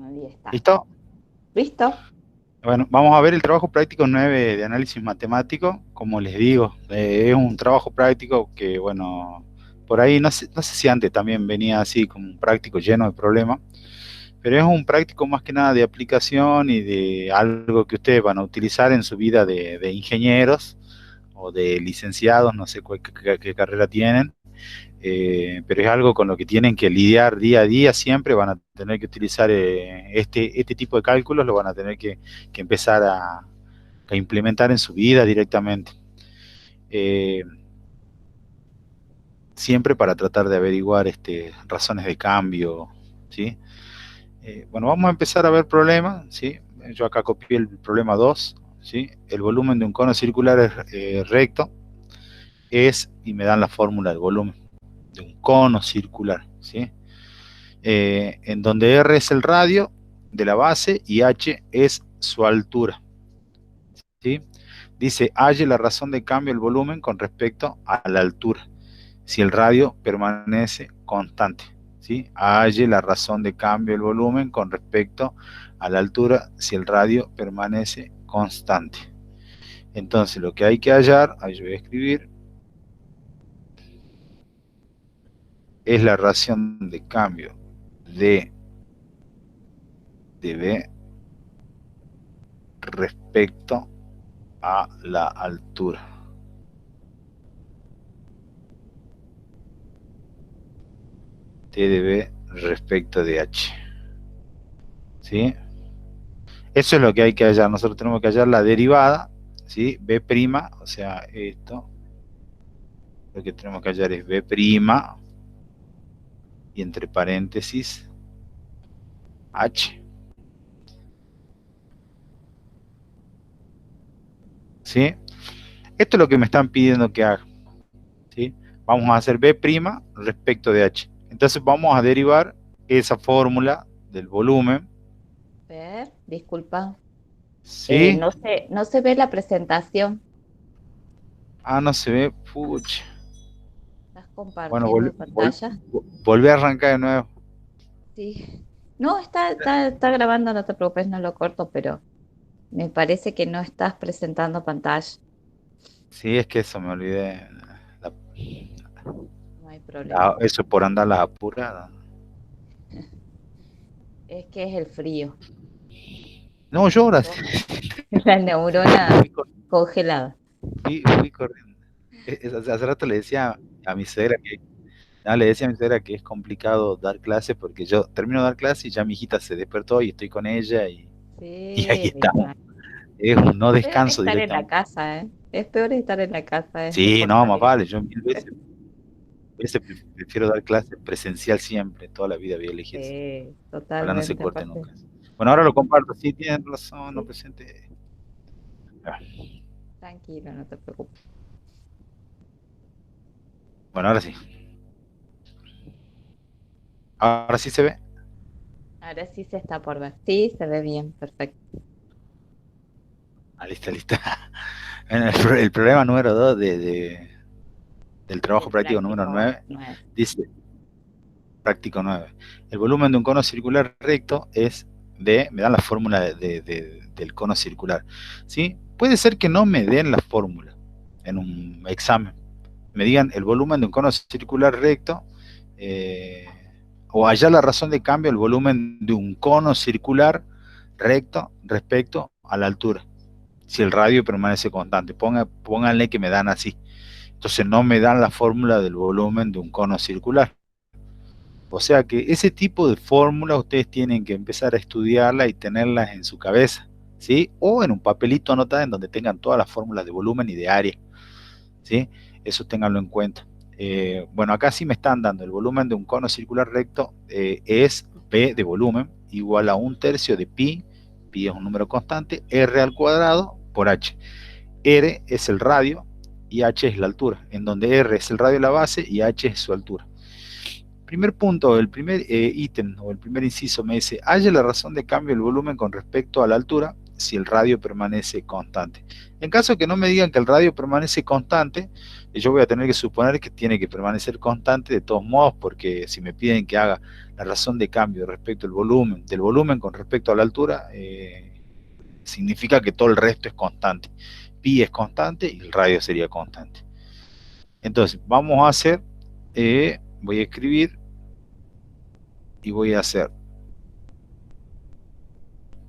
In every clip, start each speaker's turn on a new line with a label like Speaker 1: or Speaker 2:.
Speaker 1: Ahí está.
Speaker 2: ¿Listo?
Speaker 1: ¿Listo?
Speaker 2: Bueno, vamos a ver el trabajo práctico 9 de análisis matemático. Como les digo, es un trabajo práctico que, bueno, por ahí no sé si antes también venía así como un práctico lleno de problemas, pero es un práctico más que nada de aplicación y de algo que ustedes van a utilizar en su vida de ingenieros o de licenciados, no sé qué carrera tienen, pero es algo con lo que tienen que lidiar día a día, siempre van a tener que utilizar este tipo de cálculos, lo van a tener que empezar a implementar en su vida directamente. Eh, Siempre para tratar de averiguar razones de cambio, ¿sí? Bueno, vamos a empezar a ver problemas, ¿sí? Yo acá copié el problema 2, ¿sí? El volumen de un cono circular recto es, y me dan la fórmula del volumen de un cono circular, ¿sí? En donde R es el radio de la base y H es su altura, ¿sí? Dice, halle la razón de cambio del volumen con respecto a la altura, si el radio permanece constante, ¿sí? Halle la razón de cambio del volumen con respecto a la altura, si el radio permanece constante. Entonces, lo que hay que hallar, ahí yo voy a escribir, es la razón de cambio de B respecto a la altura. T de B respecto de H. ¿Sí? Eso es lo que hay que hallar. Nosotros tenemos que hallar la derivada, ¿sí? B', o sea, esto. Lo que tenemos que hallar es B' y entre paréntesis H. ¿Sí? Esto es lo que me están pidiendo que haga. ¿Sí? Vamos a hacer B' respecto de H. Entonces vamos a derivar esa fórmula del volumen.
Speaker 1: A ver, disculpa.
Speaker 2: ¿Sí?
Speaker 1: No se ve la presentación.
Speaker 2: Ah, no se ve. Pucha.
Speaker 1: ¿Estás
Speaker 2: Bueno,
Speaker 1: compartiendo pantalla?
Speaker 2: volví a arrancar de nuevo.
Speaker 1: Sí. No, está grabando, no te preocupes, no lo corto, pero me parece que no estás presentando pantalla.
Speaker 2: Sí, es que eso me olvidé. La-
Speaker 1: No hay problema.
Speaker 2: Eso por andar las apuradas.
Speaker 1: Es que es el frío.
Speaker 2: No, yo ahora sí.
Speaker 1: ¿No? La neurona
Speaker 2: Fui,
Speaker 1: congelada.
Speaker 2: fui corriendo. Hace rato le decía a mi suegra que, no, le decía a mi suegra que es complicado dar clases porque yo termino de dar clases y ya mi hijita se despertó y estoy con ella y ahí
Speaker 1: Sí, me
Speaker 2: estamos.
Speaker 1: imagino.
Speaker 2: Es un no
Speaker 1: Peor
Speaker 2: descanso
Speaker 1: estar en la
Speaker 2: directamente.
Speaker 1: casa, ¿eh? Es peor estar en la casa, es
Speaker 2: Sí, no, más
Speaker 1: insoportable.
Speaker 2: vale, yo mil veces prefiero dar clases presencial siempre, toda la vida había elegido eso.
Speaker 1: Sí,
Speaker 2: Ojalá no se
Speaker 1: totalmente,
Speaker 2: corte
Speaker 1: aparte.
Speaker 2: nunca. Bueno, ahora lo comparto, sí, tienen razón, no
Speaker 1: Sí,
Speaker 2: presente. Ah,
Speaker 1: tranquilo, no te preocupes.
Speaker 2: bueno, ahora sí. Ahora sí se ve.
Speaker 1: Ahora sí se está por ver. Sí, se ve bien, perfecto.
Speaker 2: Ah, lista, lista. Bueno, el problema número 2 del trabajo
Speaker 1: Del
Speaker 2: práctico número
Speaker 1: práctico
Speaker 2: 9
Speaker 1: 9.
Speaker 2: dice, práctico 9, el volumen de un cono circular recto es me dan la fórmula del cono circular. ¿Sí? Puede ser que no me den la fórmula en un examen. Me digan el volumen de un cono circular recto, eh, o hallar la razón de cambio del volumen de un cono circular recto respecto a la altura, si el radio permanece constante. Pónganle que me dan así. Entonces no me dan la fórmula del volumen de un cono circular. O sea que ese tipo de fórmula ustedes tienen que empezar a estudiarla y tenerlas en su cabeza, ¿sí? O en un papelito anotado en donde tengan todas las fórmulas de volumen y de área, ¿sí? Eso ténganlo en cuenta. Bueno, acá sí me están dando el volumen de un cono circular recto, es P de volumen igual a 1/3 de pi es un número constante, R al cuadrado por H. R es el radio y H es la altura, en donde R es el radio de la base y H es su altura. Primer punto, el primer ítem o el primer inciso me dice, haya la razón de cambio del volumen con respecto a la altura si el radio permanece constante. En caso que no me digan que el radio permanece constante, yo voy a tener que suponer que tiene que permanecer constante de todos modos, porque si me piden que haga la razón de cambio respecto al volumen, del volumen con respecto a la altura, significa que todo el resto es constante. Pi es constante y el radio sería constante. Entonces, vamos a hacer, voy a escribir y voy a hacer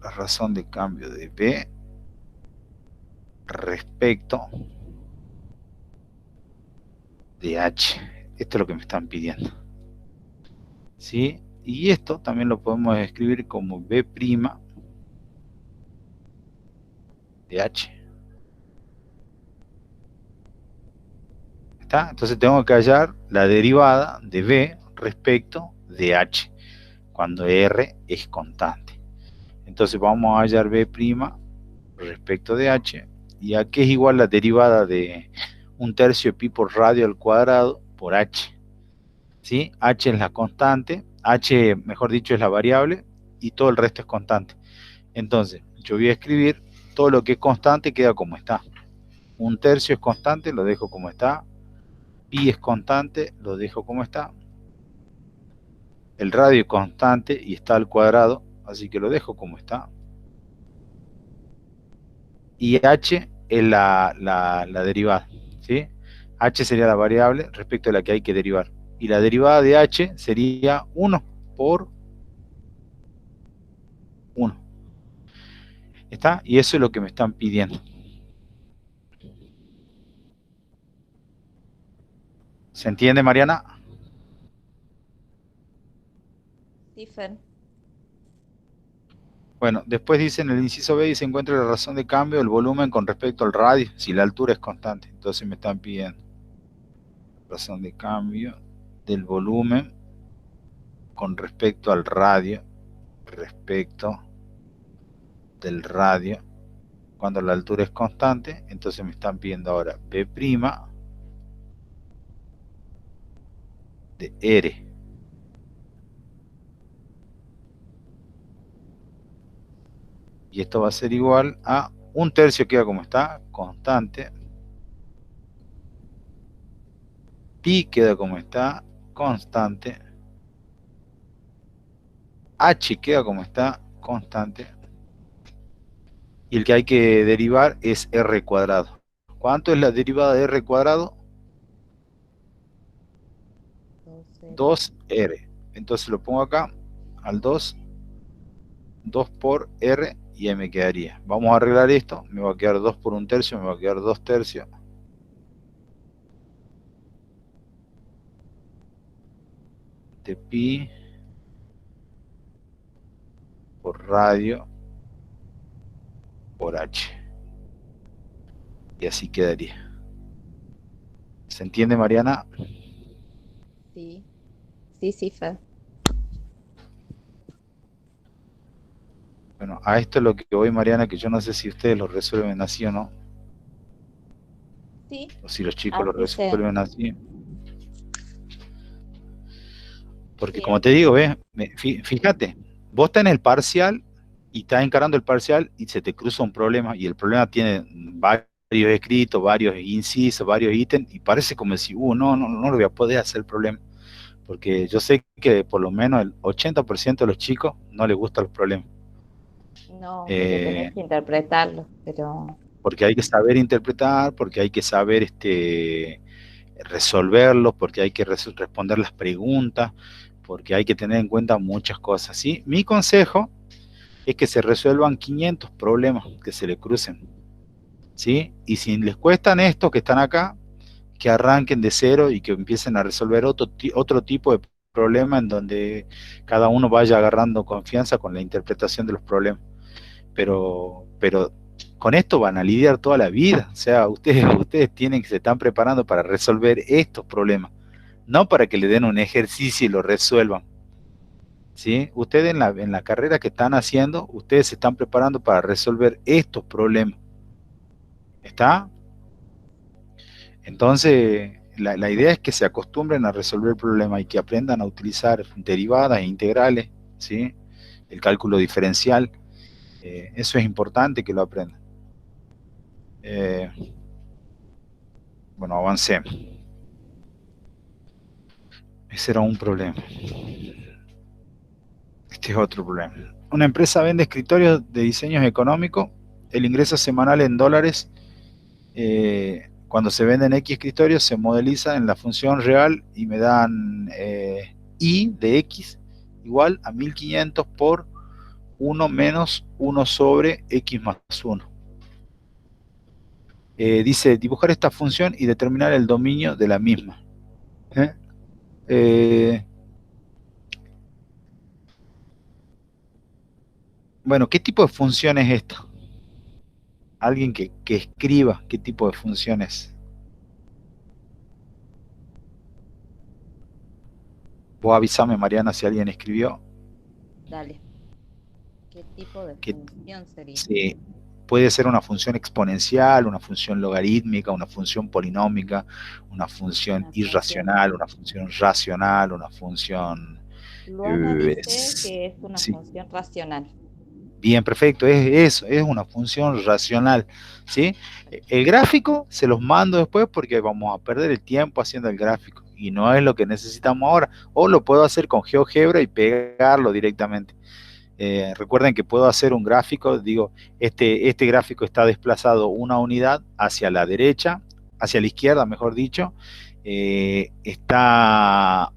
Speaker 2: la razón de cambio de B respecto de H. Esto es lo que me están pidiendo. ¿Sí? Y esto también lo podemos escribir como B' de H. ¿Está? Entonces tengo que hallar la derivada de B respecto de H, cuando R es constante. Entonces vamos a hallar B' respecto de H, y a qué es igual la derivada de 1/3 pi por radio al cuadrado por H. ¿Sí? H es la constante, H, mejor dicho, es la variable, y todo el resto es constante. Entonces, yo voy a escribir todo lo que es constante queda como está. 1/3 es constante, lo dejo como está. Pi es constante, lo dejo como está. El radio es constante y está al cuadrado, así que lo dejo como está. Y H es la derivada, ¿sí? H sería la variable respecto a la que hay que derivar. Y la derivada de H sería 1 por 1. ¿Está? Y eso es lo que me están pidiendo. ¿Se entiende, Mariana?
Speaker 1: Sí, Fer.
Speaker 2: Bueno, después dice en el inciso B, se encuentra la razón de cambio del volumen con respecto al radio, si la altura es constante. Entonces me están pidiendo razón de cambio del volumen con respecto al radio, respecto del radio, cuando la altura es constante. Entonces me están pidiendo ahora B' de R. Y esto va a ser igual a 1/3, queda como está, constante. Pi queda como está, constante. H queda como está, constante. Y el que hay que derivar es R cuadrado. ¿Cuánto es la derivada de R cuadrado? 2R. Entonces lo pongo acá, al 2, 2 por R, y ahí me quedaría. Vamos a arreglar esto, me va a quedar 2 por 1/3, me va a quedar 2/3. De pi por radio por H. Y así quedaría. ¿Se entiende, Mariana?
Speaker 1: Sí, sí, sí, Fer.
Speaker 2: Bueno, a esto es lo que voy, Mariana, que yo no sé si ustedes lo resuelven así o no.
Speaker 1: Sí,
Speaker 2: O si los chicos lo
Speaker 1: así se.
Speaker 2: resuelven así. Porque
Speaker 1: Sí,
Speaker 2: como te digo, fíjate, vos estás en el parcial y estás encarando el parcial y se te cruza un problema, y el problema tiene varios escritos, varios incisos, varios ítems, y parece como si, no lo voy a poder hacer el problema. Porque yo sé que por lo menos el 80% de los chicos no les gustan los problemas.
Speaker 1: no, porque tenés que interpretarlo, pero
Speaker 2: Porque hay que saber interpretar, porque hay que saber resolverlos, porque hay que responder las preguntas, porque hay que tener en cuenta muchas cosas, ¿sí? Mi consejo es que se resuelvan 500 problemas que se le crucen, ¿sí? Y si les cuestan estos que están acá, que arranquen de cero y que empiecen a resolver otro tipo de problema en donde cada uno vaya agarrando confianza con la interpretación de los problemas. Pero con esto van a lidiar toda la vida. O sea, ustedes se están preparando para resolver estos problemas, no para que le den un ejercicio y lo resuelvan. ¿Sí? Ustedes en la carrera que están haciendo, ustedes se están preparando para resolver estos problemas. ¿Está? Entonces, la idea es que se acostumbren a resolver el problema y que aprendan a utilizar derivadas e integrales, ¿sí? El cálculo diferencial, Eso es importante que lo aprendan. Bueno, avancé. Ese era un problema. Este es otro problema. Una empresa vende escritorios de diseños económicos. El ingreso semanal en dólares, cuando se venden X escritorios, se modeliza en la función real y me dan I de X igual a 1500 por 1 menos 1 sobre X más 1. Dice dibujar esta función y determinar el dominio de la misma. Bueno, ¿qué tipo de función es esta? Alguien que escriba qué tipo de función es. Vos avísame, Mariana, si alguien escribió.
Speaker 1: Dale. ¿Qué tipo de
Speaker 2: Que,
Speaker 1: función sería?
Speaker 2: sí, puede ser una función exponencial, una función logarítmica, una función polinómica, una función
Speaker 1: Una función.
Speaker 2: irracional, una función racional, una función...
Speaker 1: Luana dice que es una
Speaker 2: sí.
Speaker 1: función racional.
Speaker 2: Bien, perfecto, es eso, es una función racional, ¿sí? El gráfico se los mando después porque vamos a perder el tiempo haciendo el gráfico y no es lo que necesitamos ahora, o lo puedo hacer con GeoGebra y pegarlo directamente. Recuerden que puedo hacer un gráfico, digo, este gráfico está desplazado una unidad hacia la derecha, hacia la izquierda, mejor dicho, está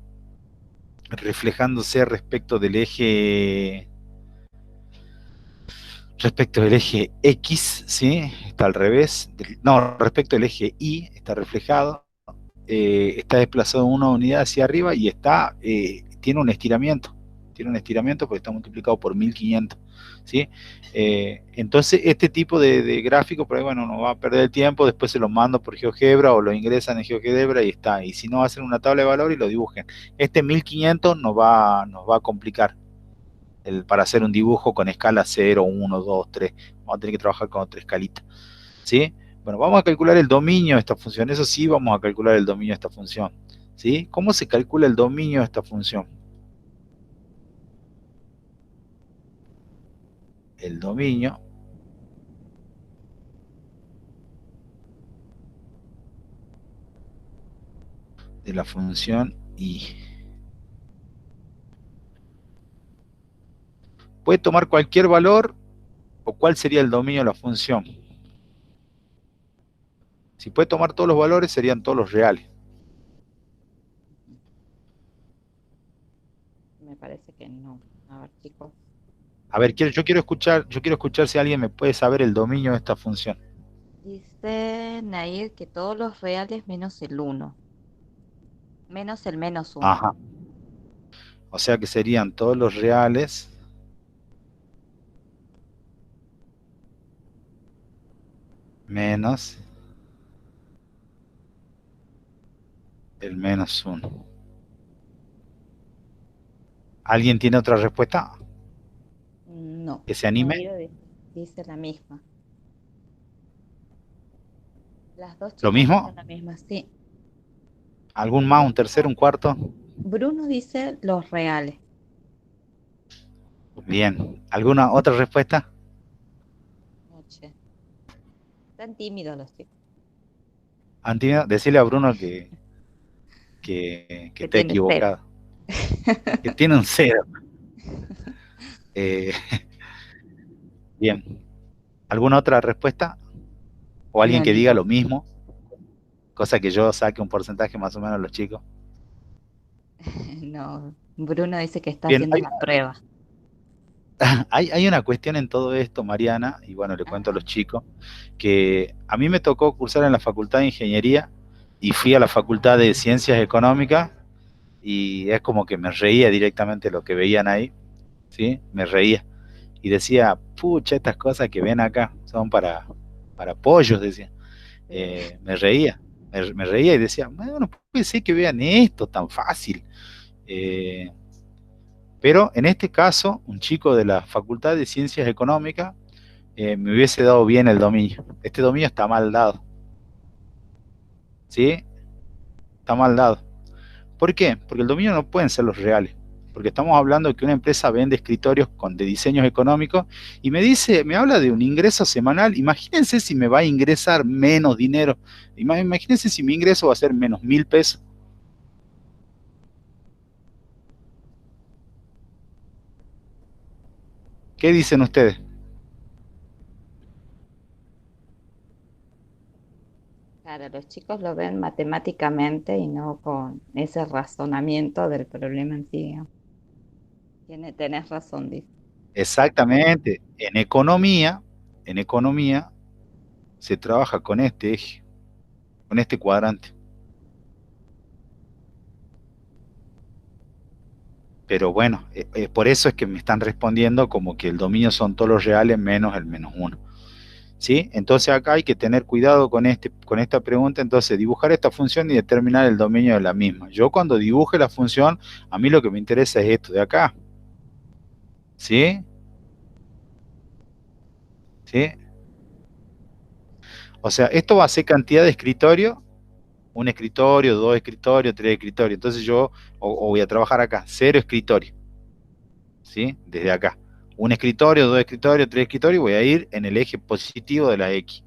Speaker 2: reflejándose respecto del eje X, ¿sí? Está al revés, no, respecto del eje Y, está reflejado, está desplazado una unidad hacia arriba y tiene un estiramiento porque está multiplicado por 1500, ¿sí? Entonces, este tipo de gráfico, por ahí, bueno, no va a perder el tiempo, después se lo mando por GeoGebra o lo ingresan en GeoGebra y está, y si no, hacen una tabla de valor y lo dibujen. Este 1500 nos va a complicar, para hacer un dibujo con escala 0, 1, 2, 3. Vamos a tener que trabajar con otra escalita, ¿sí? Bueno, vamos a calcular el dominio de esta función. Eso sí, vamos a calcular el dominio de esta función, ¿sí? ¿Cómo se calcula el dominio de esta función? El dominio de la función y puede tomar cualquier valor, o cuál sería el dominio de la función. Si puede tomar todos los valores, serían todos los reales.
Speaker 1: Me parece que no. A ver, chicos.
Speaker 2: A ver, yo quiero escuchar si alguien me puede saber el dominio de esta función.
Speaker 1: Dice Nair que todos los reales menos el 1. Menos el menos 1.
Speaker 2: Ajá. O sea que serían todos los reales menos el menos 1. ¿Alguien tiene otra respuesta?
Speaker 1: No.
Speaker 2: ¿Que se anime?
Speaker 1: Nair dice la misma. Las dos
Speaker 2: ¿Lo
Speaker 1: chicas
Speaker 2: mismo?
Speaker 1: dicen la misma, sí.
Speaker 2: ¿Algún más, un tercero,
Speaker 1: Bruno,
Speaker 2: un cuarto?
Speaker 1: Bruno dice los reales.
Speaker 2: Bien. ¿Alguna otra respuesta?
Speaker 1: Noche. Están tímidos los chicos.
Speaker 2: Antonio, decirle a Bruno que
Speaker 1: Que
Speaker 2: está
Speaker 1: tiene cero.
Speaker 2: equivocado. Que tiene un cero. Eh, bien. ¿Alguna otra respuesta? ¿O alguien
Speaker 1: No,
Speaker 2: que diga
Speaker 1: ninguna.
Speaker 2: lo mismo? Cosa que yo saque un porcentaje más o menos a los chicos.
Speaker 1: No. Bruno dice que está
Speaker 2: Bien,
Speaker 1: haciendo la prueba.
Speaker 2: hay una cuestión en todo esto, Mariana, y bueno, le cuento a
Speaker 1: Ajá.
Speaker 2: los chicos, que a mí me tocó cursar en la Facultad de Ingeniería y fui a la Facultad de Ciencias Económicas y es como que me reía directamente lo que veían ahí, ¿sí? Me reía y decía, pucha, estas cosas que ven acá son para pollos, decía. Me reía, me reía y decía, bueno, no puede ser que vean esto tan fácil. Eh, pero en este caso, un chico de la Facultad de Ciencias Económicas me hubiese dado bien el dominio. Este dominio está mal dado, ¿sí? Está mal dado. ¿Por qué? Porque el dominio no pueden ser los reales, porque estamos hablando que una empresa vende escritorios de diseños económicos y me habla de un ingreso semanal. Imagínense si me va a ingresar menos dinero. Imagínense si mi ingreso va a ser menos 1.000 pesos. ¿Qué dicen ustedes?
Speaker 1: Claro, los chicos lo ven matemáticamente y no con ese razonamiento del problema en sí, ¿no? Tenés razón, dice.
Speaker 2: Exactamente. En economía se trabaja con este eje, con este cuadrante. Pero bueno, por eso es que me están respondiendo como que el dominio son todos los reales menos el menos uno. ¿Sí? Entonces acá hay que tener cuidado con esta pregunta. Entonces, dibujar esta función y determinar el dominio de la misma. Yo cuando dibuje la función, a mí lo que me interesa es esto de acá. ¿Sí? ¿Sí? O sea, esto va a ser cantidad de escritorio, un escritorio, dos escritorios, tres escritorios. Entonces yo o voy a trabajar acá, cero escritorio. ¿Sí? Desde acá. Un escritorio, dos escritorios, tres escritorios, voy a ir en el eje positivo de la X.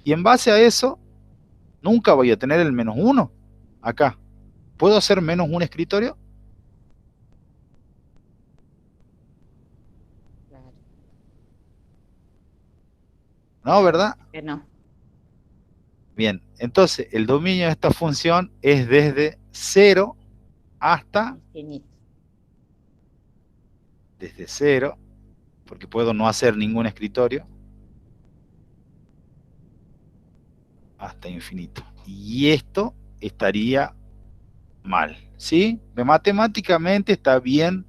Speaker 2: Y en base a eso, nunca voy a tener el menos uno acá. ¿Puedo hacer menos un escritorio?
Speaker 1: Claro,
Speaker 2: No, ¿verdad?
Speaker 1: parece que no.
Speaker 2: Bien, entonces el dominio de esta función es desde cero hasta,
Speaker 1: Infinito.
Speaker 2: desde cero, porque puedo no hacer ningún escritorio, hasta infinito. Y esto estaría mal, ¿sí? Matemáticamente está bien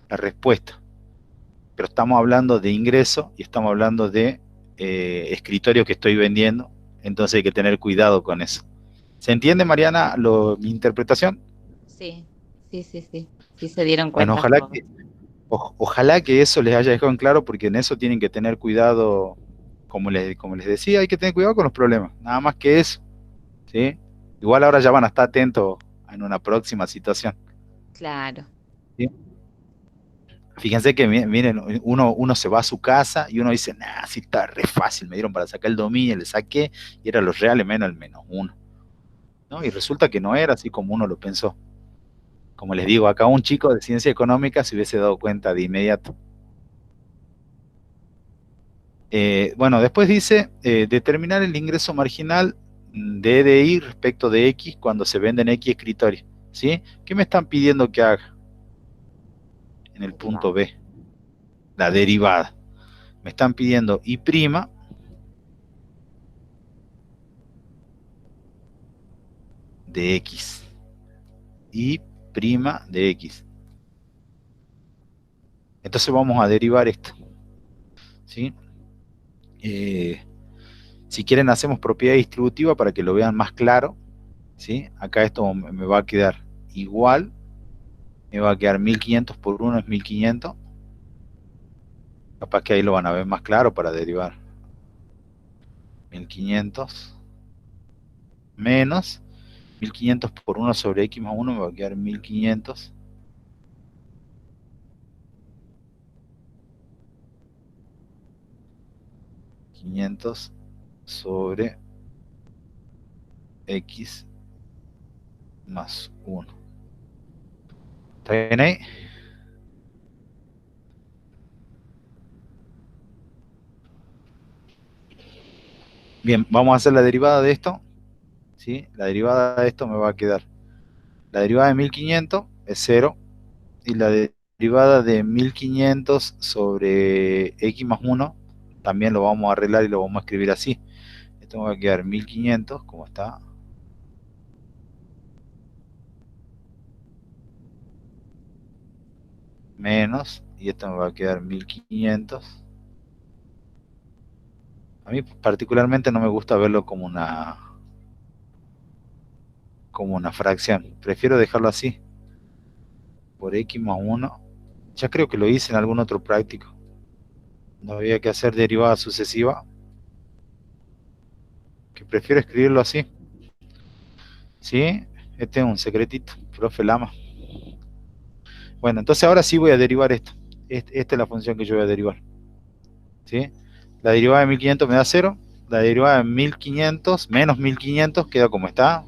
Speaker 2: la respuesta, pero estamos hablando de ingreso y estamos hablando de escritorio que estoy vendiendo, entonces hay que tener cuidado con eso. ¿Se entiende, Mariana, mi interpretación?
Speaker 1: Sí, sí, sí, sí. Sí se dieron
Speaker 2: Bueno,
Speaker 1: cuenta todos.
Speaker 2: ojalá que eso les haya dejado en claro, porque en eso tienen que tener cuidado, como les decía, hay que tener cuidado con los problemas, nada más que eso, ¿sí? Igual ahora ya van a estar atentos en una próxima situación,
Speaker 1: Claro.
Speaker 2: ¿sí? Fíjense que, miren, uno se va a su casa y uno dice, nah, sí está re fácil, me dieron para sacar el dominio, le saqué, y era los reales menos el menos uno, ¿no? Y resulta que no era así como uno lo pensó. Como les digo, acá un chico de ciencia económica se hubiese dado cuenta de inmediato. Bueno, después dice, determinar el ingreso marginal de DI respecto de X cuando se venden X escritorios. ¿Sí? ¿Qué me están pidiendo que haga en el punto
Speaker 1: Derivada.
Speaker 2: B? La derivada. Me están pidiendo Y' de X. Y' de X. Entonces vamos a derivar esto. ¿Sí? Eh, si quieren hacemos propiedad distributiva para que lo vean más claro. ¿Sí? Acá esto me va a quedar igual. Me va a quedar 1500 por 1 es 1500. Capaz que ahí lo van a ver más claro para derivar. 1500 menos 1500 por 1 sobre x más 1 me va a quedar 1500 500 sobre x más 1. ¿Está bien ahí? Bien, vamos a hacer la derivada de esto. ¿Sí? La derivada de esto me va a quedar. La derivada de 1500 es 0. Y la derivada de 1500 sobre x más 1 también lo vamos a arreglar y lo vamos a escribir así. Esto me va a quedar 1500, como está, menos, y esto me va a quedar 1500. A mí particularmente no me gusta verlo como una fracción. Prefiero dejarlo así, por x más 1. Ya creo que lo hice en algún otro práctico. No había que hacer derivada sucesiva, que prefiero escribirlo así. ¿Sí? Este es un secretito, profe Lama. Bueno, entonces ahora sí voy a derivar esto. Esta es la función que yo voy a derivar. ¿Sí? La derivada de 1500 me da 0. La derivada de 1500 menos 1500 queda como está.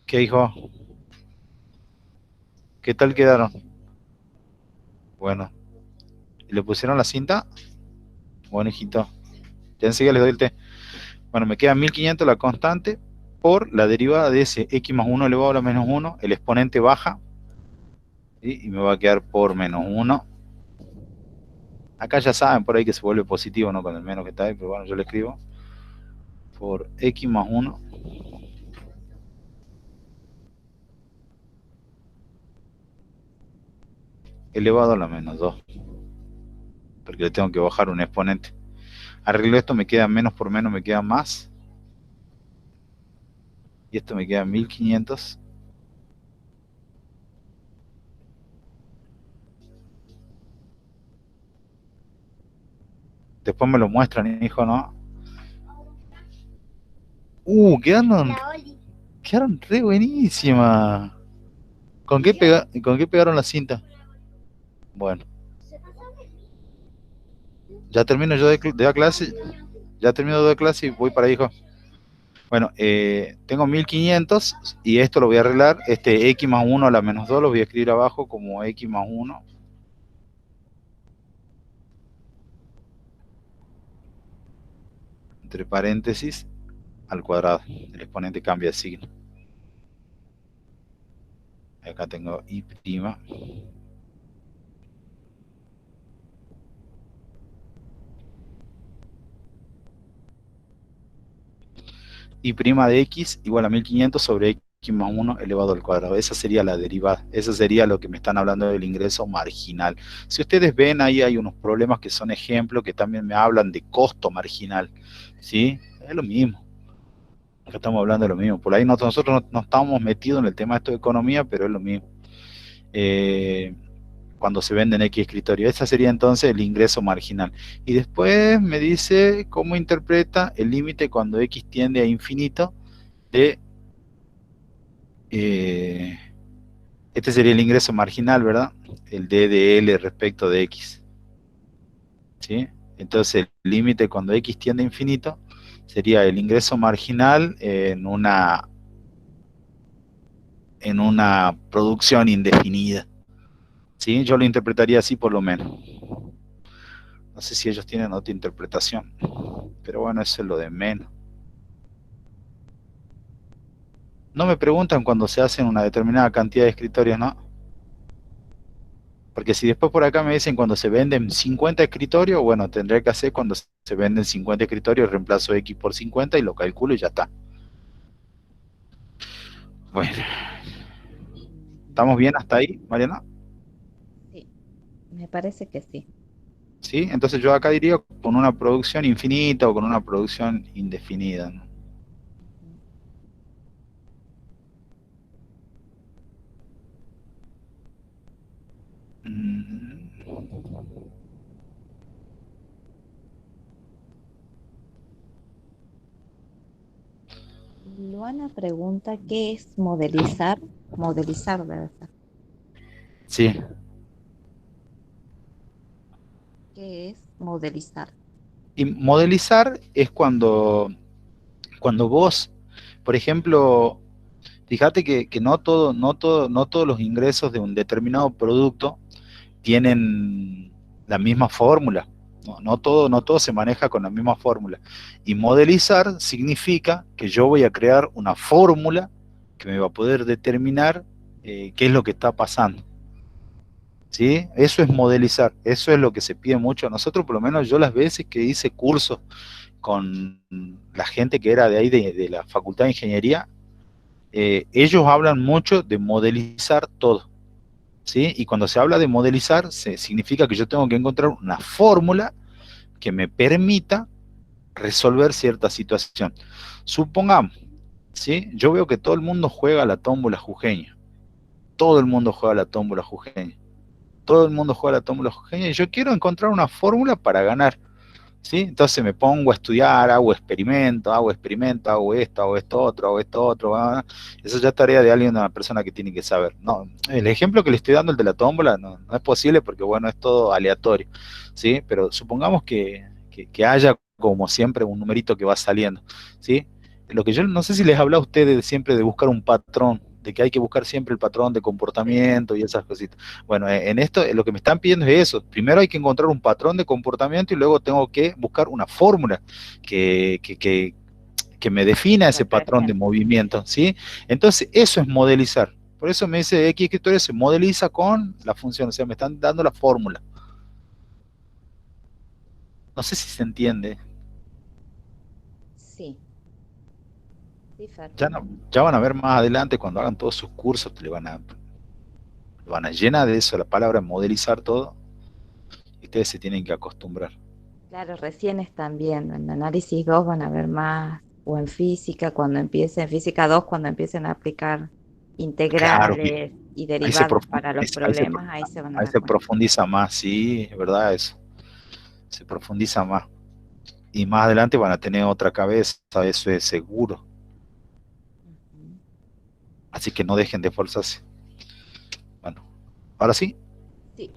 Speaker 2: ¿Qué dijo? ¿Qué tal quedaron? Bueno, ¿le pusieron la cinta? Bueno, hijito. Ya enseguida les doy el té. Bueno, me queda 1500 la constante por la derivada de ese x más 1 elevado a la menos 1. El exponente baja. ¿Sí? Y me va a quedar por menos 1. Acá ya saben por ahí que se vuelve positivo, ¿no? Con el menos que está ahí, pero bueno, yo le escribo por x más 1 elevado a la menos 2, porque le tengo que bajar un exponente. Arreglo esto, me queda menos por menos, me queda más, y esto me queda 1500. Después me lo muestran, hijo, ¿no? Quedaron re buenísimas. ¿Con qué pegaron la cinta? Bueno, ya termino yo de dar clase. Ya termino de dar clase y voy para ahí, hijo. Bueno, tengo 1500 y esto lo voy a arreglar. Este x más 1 a la menos 2 lo voy a escribir abajo como x más 1 entre paréntesis al cuadrado. El exponente cambia de signo. Acá tengo y prima. Y prima de x igual a 1500 sobre x más 1 elevado al cuadrado. Esa sería la derivada. Eso sería lo que me están hablando del ingreso marginal. Si ustedes ven, ahí hay unos problemas que son ejemplos que también me hablan de costo marginal. ¿Sí? Es lo mismo. Acá estamos hablando de lo mismo. Por ahí nosotros no estamos metidos en el tema de esto de economía, pero es lo mismo. Cuando se venden X escritorios. Ese sería entonces el ingreso marginal. Y después me dice cómo interpreta el límite cuando X tiende a infinito de... este sería el ingreso marginal, ¿verdad? El D de L respecto de X. ¿Sí? Entonces el límite cuando X tiende a infinito sería el ingreso marginal en una producción indefinida. ¿Sí? Yo lo interpretaría así por lo menos. No sé si ellos tienen otra interpretación, pero bueno, eso es lo de menos. No me preguntan cuando se hacen una determinada cantidad de escritorios, ¿no? Porque si después por acá me dicen cuando se venden 50 escritorios, bueno, tendré que hacer cuando se venden 50 escritorios, reemplazo X por 50 y lo calculo y ya está. Bueno, ¿estamos bien hasta ahí, Mariana?
Speaker 1: Sí, me parece que sí.
Speaker 2: ¿Sí? Entonces yo acá diría con una producción infinita o con una producción indefinida, ¿no?
Speaker 1: Luana pregunta, ¿qué es modelizar? Modelizar debe ser.
Speaker 2: Sí.
Speaker 1: ¿Qué es modelizar?
Speaker 2: Y modelizar es cuando vos, por ejemplo, fíjate que no todos los ingresos de un determinado producto tienen la misma fórmula. No todo se maneja con la misma fórmula. Y modelizar significa que yo voy a crear una fórmula que me va a poder determinar qué es lo que está pasando. ¿Sí? Eso es modelizar, eso es lo que se pide mucho a nosotros, por lo menos yo las veces que hice cursos con la gente que era de ahí, de la Facultad de Ingeniería, ellos hablan mucho de modelizar todo. ¿Sí? Y cuando se habla de modelizar, significa que yo tengo que encontrar una fórmula que me permita resolver cierta situación. Supongamos, ¿sí? Yo veo que todo el mundo juega a la tómbola jujeña. Todo el mundo juega a la tómbola jujeña. Todo el mundo juega a la tómbola jujeña y yo quiero encontrar una fórmula para ganar. ¿sí? Entonces me pongo a estudiar, hago experimento, hago esto otro, hago esto otro. Eso ya es tarea de alguien, de una persona que tiene que saber. No, el ejemplo que le estoy dando, el de la tómbola, no es posible porque, bueno, es todo aleatorio, ¿sí? Pero supongamos que haya, como siempre, un numerito que va saliendo, ¿sí? Lo que yo no sé si les habla a ustedes siempre de buscar un patrón, de que hay que buscar siempre el patrón de
Speaker 1: Sí,
Speaker 2: comportamiento y esas cositas. Bueno, en esto lo que me están pidiendo es eso. Primero hay que encontrar un patrón de comportamiento y luego tengo que buscar una fórmula que, que, que, que me
Speaker 1: que
Speaker 2: defina ese patrón de
Speaker 1: representa.
Speaker 2: movimiento, ¿sí? Entonces, eso es modelizar. Por eso me dice X escritorio se modeliza con la función, o sea, me están dando la fórmula. No sé si se entiende.
Speaker 1: Sí, sí, Fer.
Speaker 2: Ya, no, ya van a ver más adelante cuando hagan todos sus cursos, le van a llenar de eso la palabra modelizar todo y ustedes se tienen que acostumbrar.
Speaker 1: Claro, recién están viendo. En análisis 2 van a ver más, o en física, cuando empiecen, en física 2 cuando empiecen a aplicar
Speaker 2: Claro,
Speaker 1: integrales y
Speaker 2: ahí se
Speaker 1: derivadas para los
Speaker 2: profundiza,
Speaker 1: problemas, ahí se van a
Speaker 2: ahí
Speaker 1: dar
Speaker 2: se
Speaker 1: cuenta.
Speaker 2: profundiza más, sí, es verdad eso, se profundiza más. Y más adelante van a tener otra cabeza, eso es seguro.
Speaker 1: Ujú.
Speaker 2: Así que no dejen de esforzarse. Bueno, ahora sí.
Speaker 1: Sí.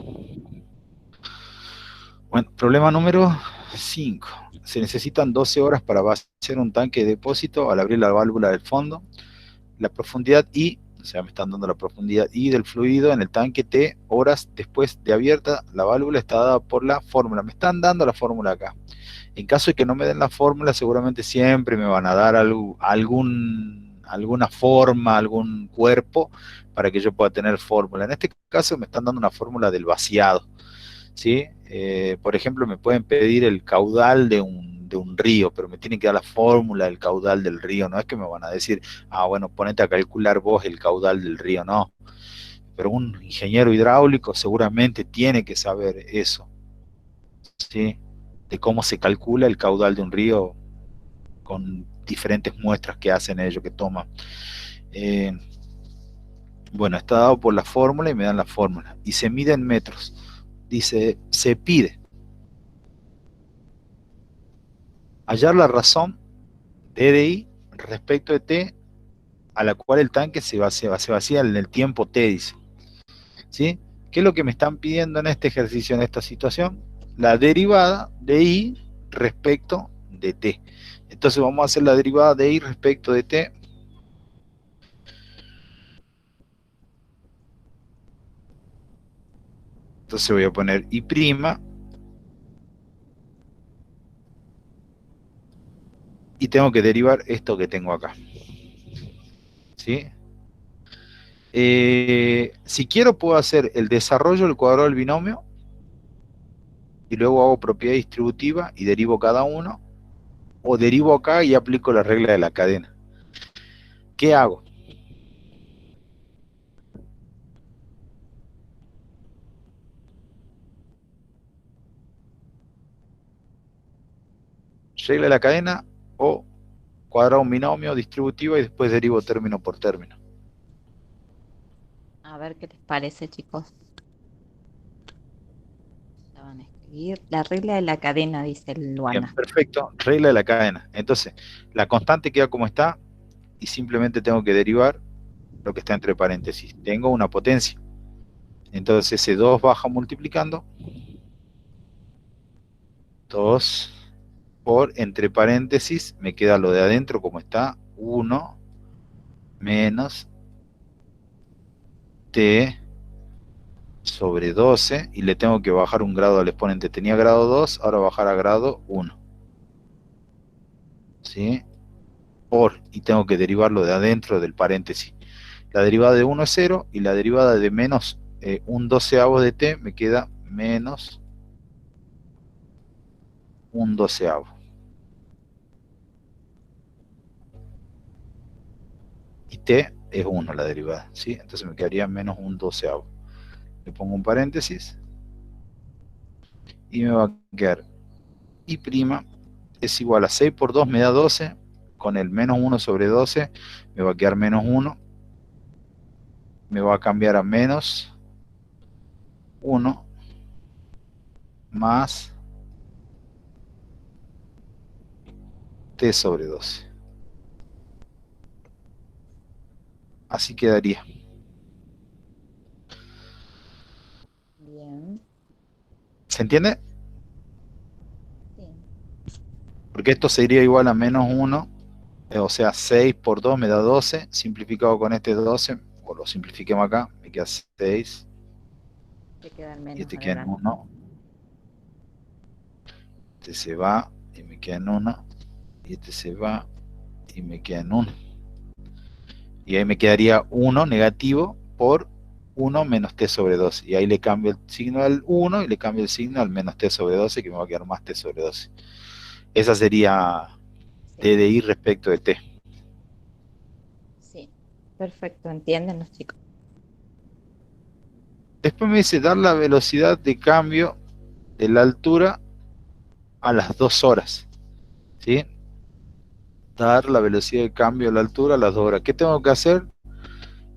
Speaker 2: Bueno, problema número 5. Se necesitan 12 horas para vaciar un tanque de depósito al abrir la válvula del fondo. La profundidad I, o sea, me están dando la profundidad I del fluido en el tanque T horas después de abierta. La válvula está dada por la fórmula. Me están dando la fórmula acá. En caso de que no me den la fórmula, seguramente siempre me van a dar alguna forma, algún cuerpo para que yo pueda tener fórmula. En este caso me están dando una fórmula del vaciado, ¿sí? Por ejemplo, me pueden pedir el caudal de un río, pero me tienen que dar la fórmula del caudal del río. No es que me van a decir, bueno, ponete a calcular vos el caudal del río, no. Pero un ingeniero hidráulico seguramente tiene que saber eso, ¿sí? De cómo se calcula el caudal de un río con diferentes muestras que hacen ellos, que toman. Eh, bueno, está dado por la fórmula y me dan la fórmula. Y se mide en metros. Dice, se pide hallar la razón de DI respecto de T a la cual el tanque se vacía en el tiempo T, dice. ¿Sí? ¿Qué es lo que me están pidiendo en este ejercicio, en esta situación? La derivada de I respecto de T. Entonces vamos a hacer la derivada de I respecto de T. Entonces voy a poner I' y tengo que derivar esto que tengo acá. ¿Sí? Si quiero puedo hacer el desarrollo del cuadrado del binomio y luego hago propiedad distributiva y derivo cada uno, o derivo acá y aplico la regla de la cadena. ¿Qué hago? Regla de la cadena o cuadrado un binomio, distributiva y después derivo término por término.
Speaker 1: A ver qué les parece, chicos. La van a escribir. La regla de la cadena, dice
Speaker 2: Bien,
Speaker 1: Luana.
Speaker 2: perfecto. Regla de la cadena. Entonces, la constante queda como está y simplemente tengo que derivar lo que está entre paréntesis. Tengo una potencia. Entonces ese 2 baja multiplicando 2 por entre paréntesis, me queda lo de adentro como está, 1 menos t sobre 12 y le tengo que bajar un grado al exponente. Tenía grado 2, ahora bajar a grado 1. ¿Sí? Y tengo que derivarlo de adentro del paréntesis. La derivada de 1 es 0 y la derivada de menos un doceavo de t me queda menos un doceavo. Y t es 1 la derivada, ¿sí? Entonces me quedaría menos un doceavo. Le pongo un paréntesis y me va a quedar y' es igual a 6 por 2 me da 12, con el menos 1 sobre 12 me va a quedar menos 1, me va a cambiar a menos 1 más t sobre 12. Así quedaría.
Speaker 1: Bien.
Speaker 2: ¿Se entiende?
Speaker 1: Sí.
Speaker 2: Porque esto sería igual a menos 1, o sea, 6 por 2 me da 12, simplificado con este 12, o lo simplifiquemos acá, me queda 6,
Speaker 1: Te quedan
Speaker 2: y
Speaker 1: menos
Speaker 2: este queda en
Speaker 1: adelante.
Speaker 2: 1, este se va, y me queda en 1, y este se va, y me queda en 1. Y ahí me quedaría 1 negativo por 1 menos t sobre 12. Y ahí le cambio el signo al 1 y le cambio el signo al menos t sobre 12, que me va a quedar más t sobre 12. Esa sería
Speaker 1: Sí,
Speaker 2: t de i respecto de t.
Speaker 1: sí. Perfecto, entienden los chicos.
Speaker 2: Después me dice dar la velocidad de cambio de la altura a las 2 horas. ¿Sí? Dar la velocidad de cambio de la altura a las 2 horas. ¿Qué tengo que hacer?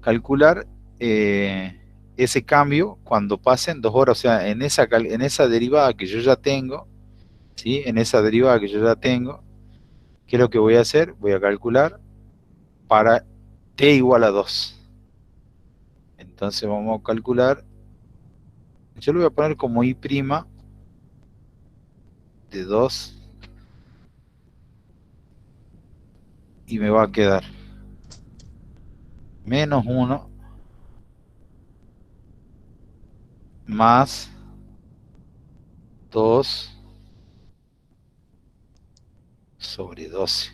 Speaker 2: Calcular ese cambio cuando pasen 2 horas. O sea, en esa derivada que yo ya tengo, ¿sí? En esa derivada que yo ya tengo, ¿qué es lo que voy a hacer? Voy a calcular para t igual a 2. Entonces vamos a calcular, yo lo voy a poner como i' de 2 y me va a quedar menos 1 más 2 sobre 12.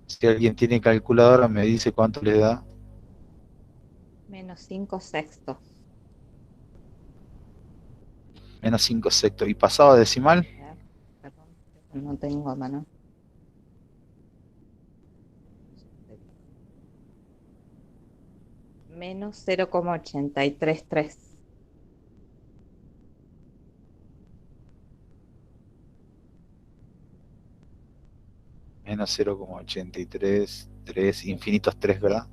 Speaker 2: Si alguien tiene calculadora me dice cuánto le da.
Speaker 1: Menos 5 sextos.
Speaker 2: Menos 5 sextos. ¿Y pasado a decimal?
Speaker 1: A ver, perdón, no tengo a mano. Menos 0,833.
Speaker 2: Menos 0,833,
Speaker 1: Sí,
Speaker 2: infinitos 3,
Speaker 1: sí.
Speaker 2: ¿verdad?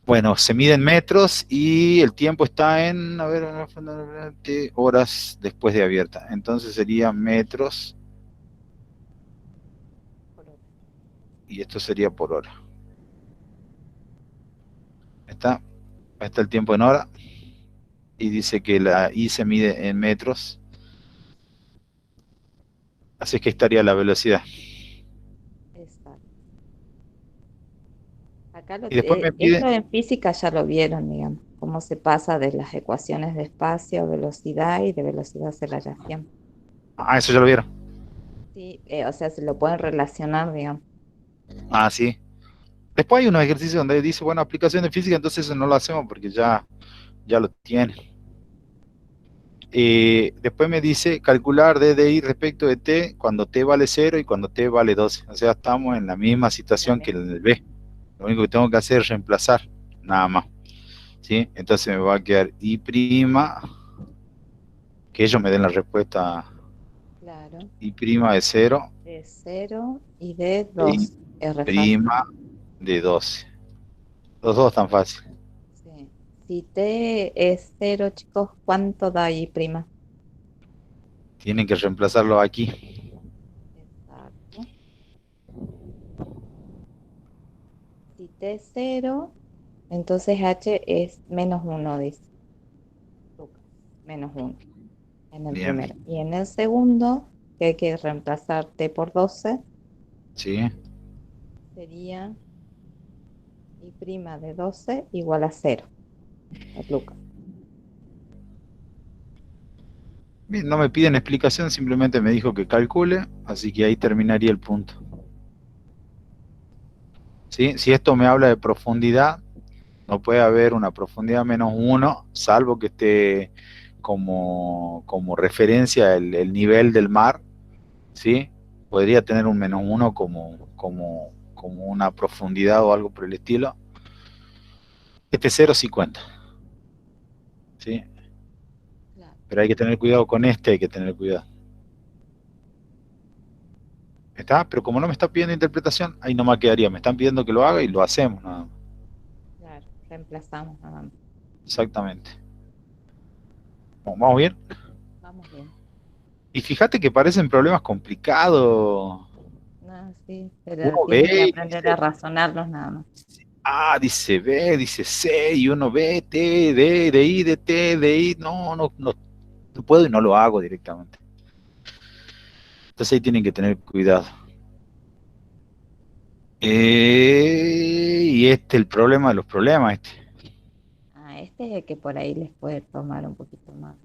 Speaker 2: Bueno, se mide en metros y el tiempo está en, a ver, horas después de abierta. Entonces sería metros
Speaker 1: Por hora.
Speaker 2: y esto sería por hora. ¿Está? Ahí está el tiempo en hora y dice que la I se mide en metros. Así es que estaría la velocidad.
Speaker 1: Exacto. Acá
Speaker 2: Y después me
Speaker 1: esto
Speaker 2: pide,
Speaker 1: en física ya lo vieron, digamos, cómo se pasa de las ecuaciones de espacio, velocidad y de velocidad aceleración.
Speaker 2: eso ya lo vieron.
Speaker 1: Sí, o sea, se lo pueden relacionar, digamos.
Speaker 2: Sí. Después hay unos ejercicios donde dice, bueno, aplicación de física, entonces eso no lo hacemos porque ya lo tienen. Después me dice calcular d de i respecto de t cuando t vale 0 y cuando t vale 12. O sea, estamos en la misma
Speaker 1: La
Speaker 2: situación que
Speaker 1: misma.
Speaker 2: en el b. Lo único que tengo que hacer es reemplazar, nada más. ¿Sí? Entonces me va a quedar i', que ellos me den la respuesta
Speaker 1: Claro.
Speaker 2: i' de 0
Speaker 1: De 0 y de
Speaker 2: e i'
Speaker 1: 2. Es re fácil.
Speaker 2: de 12. Los dos tan fácil.
Speaker 1: Sí. Si t es 0, chicos, ¿cuánto da y prima?
Speaker 2: Tienen que reemplazarlo aquí.
Speaker 1: Exacto. Si t es 0, entonces h es menos 1, dice Lucas. Menos 1 en el
Speaker 2: Bien.
Speaker 1: primero. Y en el segundo, que hay que reemplazar t por 12,
Speaker 2: ¿Sí?
Speaker 1: sería y prima de 12 igual a 0, Lucas.
Speaker 2: Bien, no me piden explicación, simplemente me dijo que calcule, así que ahí terminaría el punto. ¿Sí? Si esto me habla de profundidad, no puede haber una profundidad menos 1, salvo que esté como referencia el nivel del mar, ¿sí? Podría tener un menos 1 como una profundidad o algo por el estilo. Este 0 sí cuenta, ¿sí?
Speaker 1: Claro.
Speaker 2: Pero hay que tener cuidado con este, hay que tener cuidado. ¿Está? Pero como no me está pidiendo interpretación, ahí no me quedaría. Me están pidiendo que lo haga y lo hacemos, nada más.
Speaker 1: Claro, reemplazamos nada más.
Speaker 2: Exactamente. ¿Vamos bien?
Speaker 1: Vamos bien.
Speaker 2: Y fíjate que parecen problemas complicados.
Speaker 1: No, sí, pero
Speaker 2: Uno
Speaker 1: tiene que
Speaker 2: ve y
Speaker 1: aprender a
Speaker 2: dice
Speaker 1: razonarlos nada más.
Speaker 2: A, dice B, dice C, y uno ve T, D, de I, de T, de I. No puedo y no lo hago directamente. Entonces ahí tienen que tener cuidado. Y el problema de los problemas,
Speaker 1: Ah, este es el que por ahí les puede tomar un poquito más.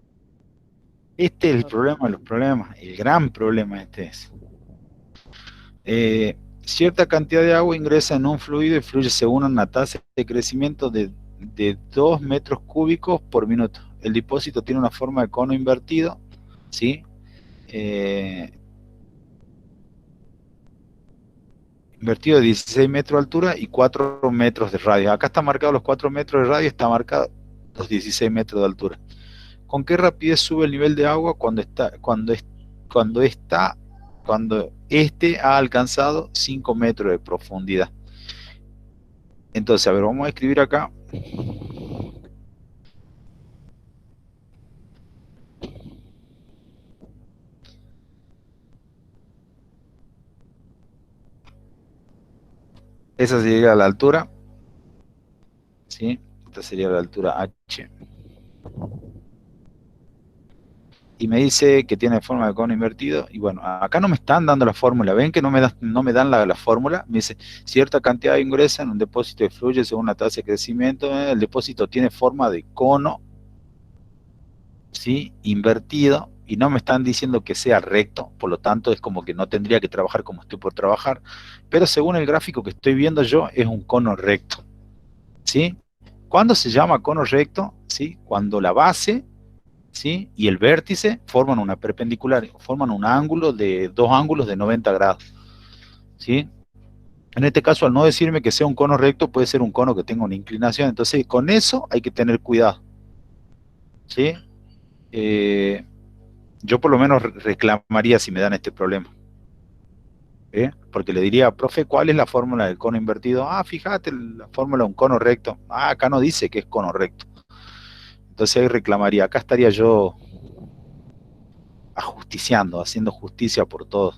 Speaker 2: Este es el
Speaker 1: Por-
Speaker 2: problema de los problemas, el gran problema es. Cierta cantidad de agua ingresa en un fluido y fluye según una tasa de crecimiento de 2 metros cúbicos por minuto. El depósito tiene una forma de cono invertido, ¿sí? Eh, Invertido de 16 metros de altura y 4 metros de radio. Acá está marcado los 4 metros de radio, está marcado los 16 metros de altura. ¿Con qué rapidez sube el nivel de agua cuando está, cuando este ha alcanzado 5 metros de profundidad? Entonces, a ver, vamos a escribir acá. Esa sería la altura, ¿sí? Esta sería la altura H. Y me dice que tiene forma de cono invertido. Y bueno, acá no me están dando la fórmula. ¿Ven que no me dan la fórmula? Me dice, cierta cantidad ingresa en un depósito de fluye según una tasa de crecimiento. El depósito tiene forma de cono, ¿sí? Invertido. Y no me están diciendo que sea recto. Por lo tanto, es como que no tendría que trabajar como estoy por trabajar. Pero según el gráfico que estoy viendo yo, es un cono recto, ¿sí? ¿Cuándo se llama cono recto? ¿Sí? Cuando la base, ¿sí? Y el vértice forman una perpendicular, forman un ángulo de dos ángulos de 90 grados, ¿sí? En este caso, al no decirme que sea un cono recto, puede ser un cono que tenga una inclinación. Entonces, con eso hay que tener cuidado, ¿sí? Eh, yo por lo menos reclamaría si me dan este problema, porque le diría, profe, ¿cuál es la fórmula del cono invertido? Ah, fíjate, la fórmula de un cono recto. Ah, acá no dice que es cono recto. Entonces ahí reclamaría, acá estaría yo ajusticiando, haciendo justicia por todo.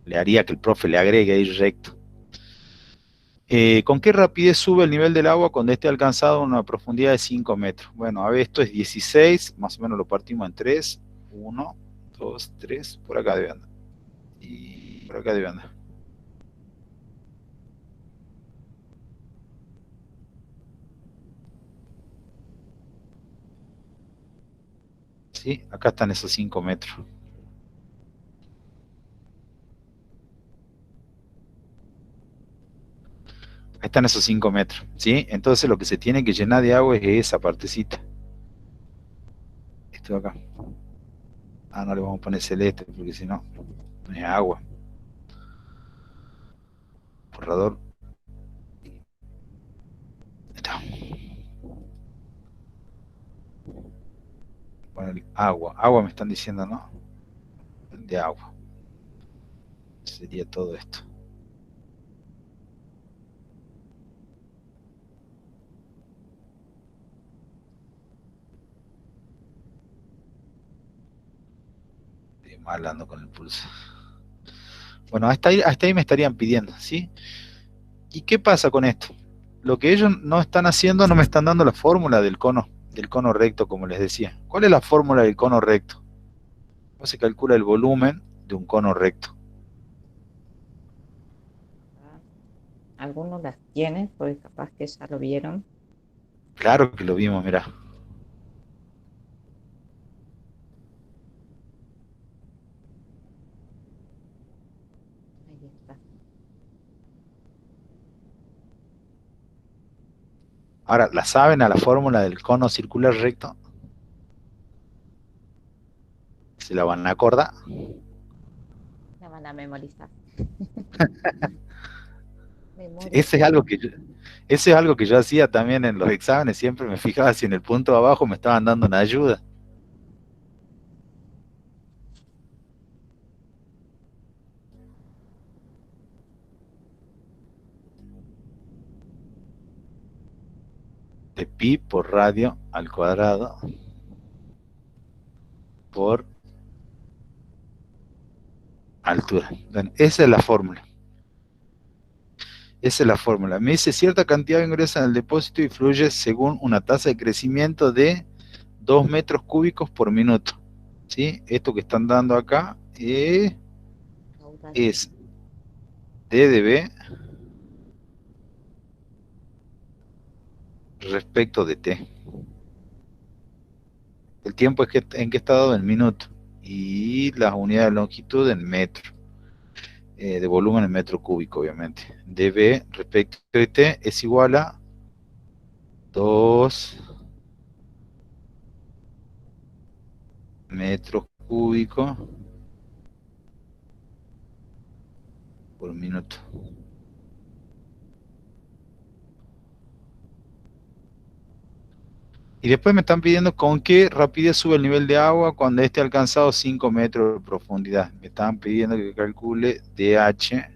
Speaker 2: Le haría que el profe le agregue ahí recto. ¿Con qué rapidez sube el nivel del agua cuando esté alcanzado a una profundidad de 5 metros? Bueno, a ver, esto es 16, más o menos lo partimos en 3, 1, 2, 3, por acá debe andar. Y por acá debe andar. ¿Sí? Acá están esos 5 metros. Ahí están esos 5 metros, ¿sí? Entonces lo que se tiene que llenar de agua es esa partecita. Esto de acá. Ah, no le vamos a poner celeste porque si no, no es agua. Borrador. Ahí está. Bueno, agua. Agua me están diciendo, ¿no? De agua. Sería todo esto. Estoy mal ando con el pulso. Bueno, hasta ahí me estarían pidiendo, ¿sí? ¿Y qué pasa con esto? Lo que ellos no están haciendo, no me están dando la fórmula del cono recto, como les decía. ¿Cuál es la fórmula del cono recto? ¿Cómo se calcula el volumen de un cono recto?
Speaker 1: Ah, algunos las tienen, porque capaz que ya lo vieron.
Speaker 2: Claro que lo vimos, mirá.
Speaker 1: Ahí está.
Speaker 2: Ahora, ¿la saben a la fórmula del cono circular recto? ¿Se la van a acordar?
Speaker 1: La van a memorizar. Memoria.
Speaker 2: Ese es algo que yo, Eso es algo que yo hacía también en los exámenes, siempre me fijaba si en el punto de abajo me estaban dando una ayuda. De pi por radio al cuadrado por altura. Bueno, esa es la fórmula. Esa es la fórmula. Me dice cierta cantidad ingresa en el depósito y fluye según una tasa de crecimiento de 2 metros cúbicos por minuto. ¿Sí? Esto que están dando acá
Speaker 1: Caudal.
Speaker 2: es DDB respecto de T. El tiempo es en que está dado en minuto y las unidades de longitud en metro, de volumen en metro cúbico, obviamente. dB respecto de T es igual a 2 metros cúbicos por minuto. Y después me están pidiendo con qué rapidez sube el nivel de agua cuando esté alcanzado 5 metros de profundidad. Me están pidiendo que calcule DH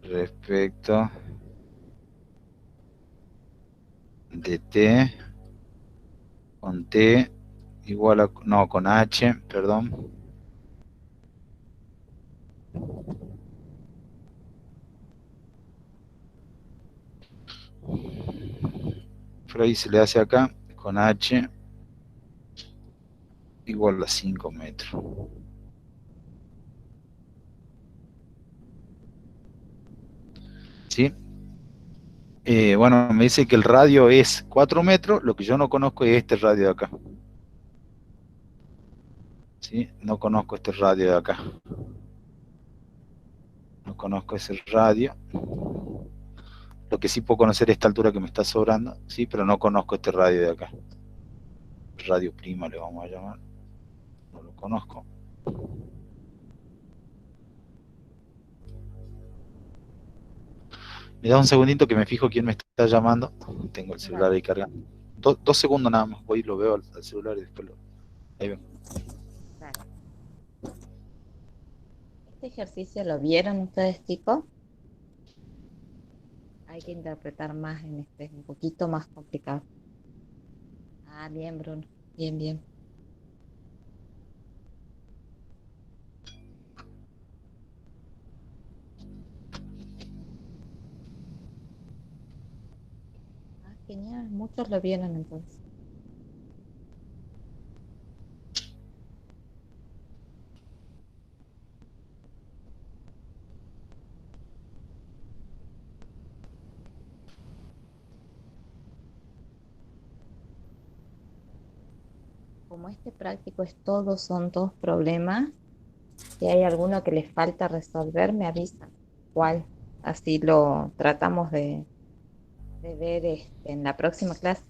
Speaker 2: respecto de T con T igual a, no, con H, perdón. Por ahí se le hace acá con H igual a 5 metros. ¿Sí? Bueno, me dice que el radio es 4 metros, lo que yo no conozco es este radio de acá. ¿Sí? No conozco este radio de acá. No conozco ese radio. Lo que sí puedo conocer es esta altura que me está sobrando, sí, pero no conozco este radio de acá. Radio prima le vamos a llamar. No lo conozco. Me da un segundito que me fijo quién me está llamando. Tengo el celular ahí cargando. 2 segundos nada más. Voy y lo veo al celular y después lo... Ahí ven.
Speaker 1: Dale. ¿Este ejercicio lo vieron ustedes, chicos? Hay que interpretar más en este, es un poquito más complicado. Ah, bien, Bruno. Bien, bien. Ah, genial. Muchos lo vieron entonces. Como este práctico es todo, son dos problemas. Si hay alguno que les falta resolver, me avisan. ¿Cuál? Así lo tratamos de ver en la próxima clase.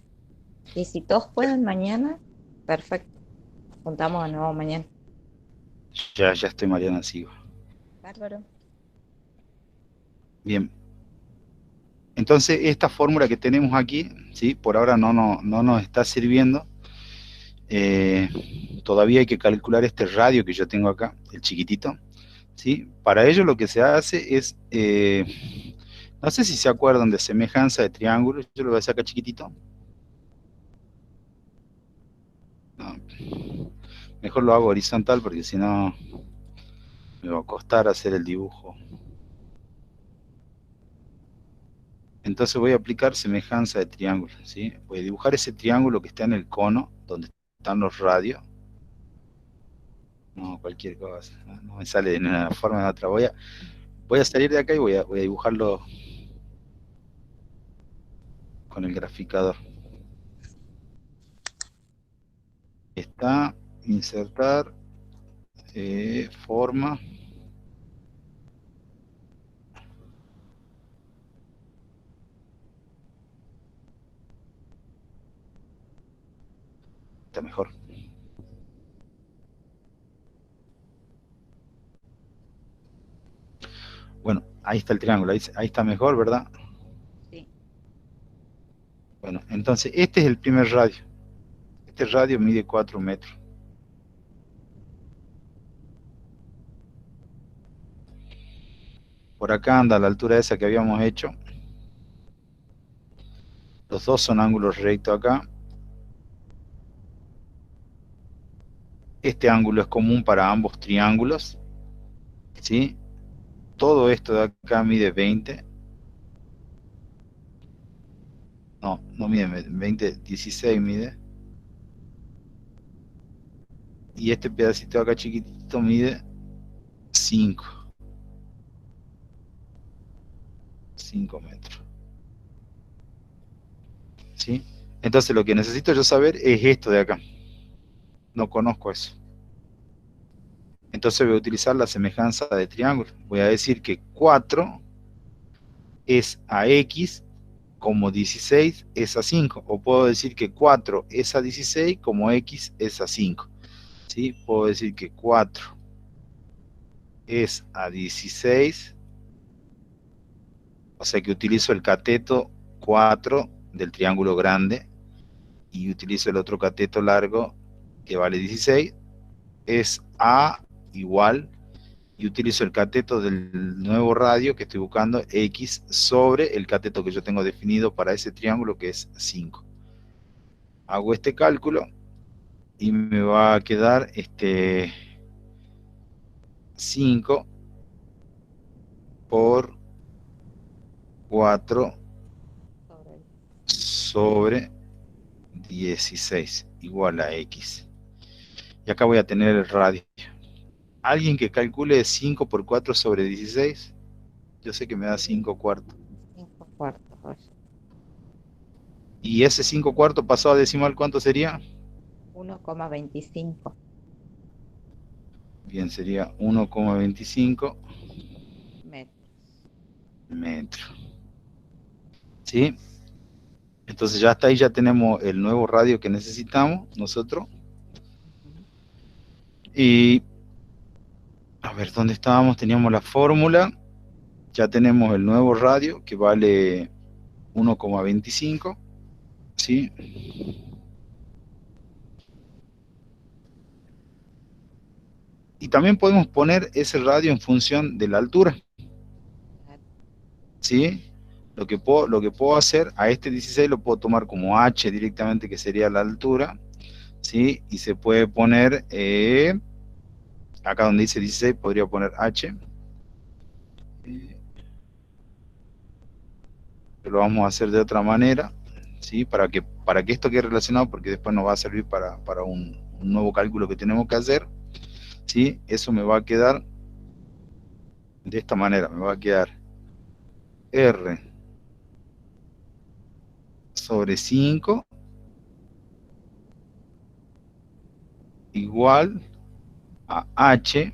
Speaker 1: Y si todos pueden mañana, perfecto. Juntamos de nuevo mañana.
Speaker 2: Ya estoy, Mariana, sigo.
Speaker 1: Bárbaro.
Speaker 2: Bien. Entonces, esta fórmula que tenemos aquí, ¿sí? Por ahora no nos está sirviendo. Todavía hay que calcular este radio que yo tengo acá, el chiquitito. ¿Sí? Para ello lo que se hace es, no sé si se acuerdan de semejanza de triángulo, yo lo voy a hacer acá chiquitito. No, mejor lo hago horizontal porque si no me va a costar hacer el dibujo. Entonces voy a aplicar semejanza de triángulo, ¿sí? Voy a dibujar ese triángulo que está en el cono, donde están los radios. No, cualquier cosa, no me sale de una forma de otra. Voy a salir de acá y voy a dibujarlo con el graficador. Está, insertar, forma. Está mejor. Bueno, ahí está el triángulo, ahí está mejor, ¿verdad?
Speaker 1: Sí.
Speaker 2: Bueno, entonces este es el primer radio. Este radio mide 4 metros. Por acá anda a la altura esa que habíamos hecho. Los dos son ángulos rectos acá. Este ángulo es común para ambos triángulos, ¿sí? Todo esto de acá mide 20. No mide 20, 16 mide. Y este pedacito de acá chiquitito mide 5 metros, ¿sí? Entonces lo que necesito yo saber es esto de acá. No conozco eso. Entonces voy a utilizar la semejanza de triángulo. Voy a decir que 4 es a X como 16 es a 5. O puedo decir que 4 es a 16 como X es a 5. ¿Sí? Puedo decir que 4 es a 16. O sea que utilizo el cateto 4 del triángulo grande y utilizo el otro cateto largo que vale 16. Es A igual, y utilizo el cateto del nuevo radio que estoy buscando, X, sobre el cateto que yo tengo definido para ese triángulo, que es 5. Hago este cálculo y me va a quedar 5 por 4 sobre 16 igual a X. Y acá voy a tener el radio. ¿Alguien que calcule 5 por 4 sobre 16? Yo sé que me da 5 cuartos.
Speaker 1: 5 cuartos.
Speaker 2: ¿Y ese 5 cuartos pasado a decimal cuánto sería?
Speaker 1: 1,25
Speaker 2: Bien, sería 1,25
Speaker 1: metros.
Speaker 2: metros. ¿Sí? Entonces ya hasta ahí ya tenemos el nuevo radio que necesitamos nosotros. Y a ver, ¿dónde estábamos? Teníamos la fórmula. Ya tenemos el nuevo radio que vale 1,25. ¿Sí? Y también podemos poner ese radio en función de la altura. ¿Sí? Lo que puedo hacer a este 16 lo puedo tomar como h directamente, que sería la altura. ¿Sí? Y se puede poner, acá donde dice 16 podría poner h. Lo vamos a hacer de otra manera, ¿sí? Para que esto quede relacionado, porque después nos va a servir para un nuevo cálculo que tenemos que hacer, ¿sí? Eso me va a quedar de esta manera, me va a quedar R sobre 5 igual a H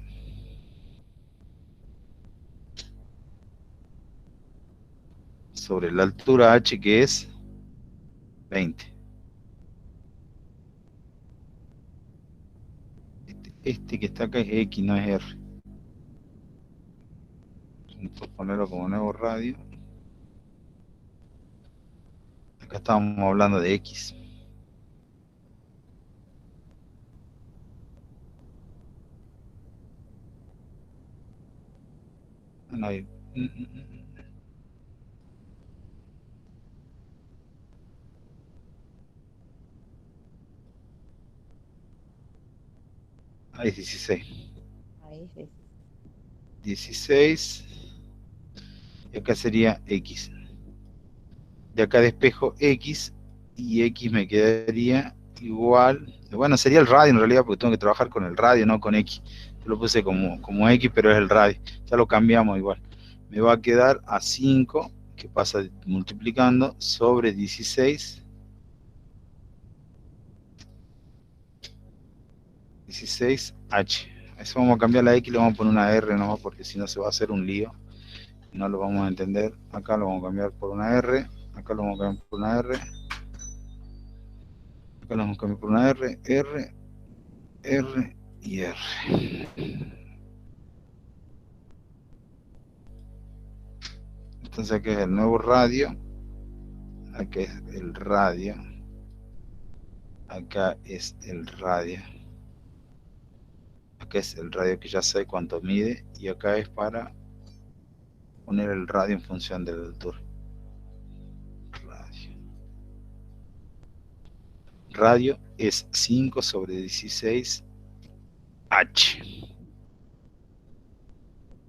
Speaker 2: sobre la altura H, que es 20. Este que está acá es X, no es R. Vamos a ponerlo como nuevo radio. Acá estábamos hablando de X. No hay... Ahí es 16.
Speaker 1: Ahí sí.
Speaker 2: 16. Y acá sería X. De acá despejo X, y X me quedaría igual, bueno, sería el radio en realidad, porque tengo que trabajar con el radio, no con X. Yo lo puse como X, pero es el radio. Ya lo cambiamos igual. Me va a quedar a 5, que pasa multiplicando, sobre 16. 16H. Eso vamos a cambiar la X, le vamos a poner una R nomás, porque si no se va a hacer un lío. No lo vamos a entender. Acá lo vamos a cambiar por una R. Acá lo vamos a cambiar por una R. Acá lo vamos a cambiar por una R. R y R. Entonces aquí es el nuevo radio. Acá es el radio. Acá es el radio. Acá es el radio que ya sé cuánto mide. Y acá es para poner el radio en función de la altura. Radio. radio es 5 sobre 16 H.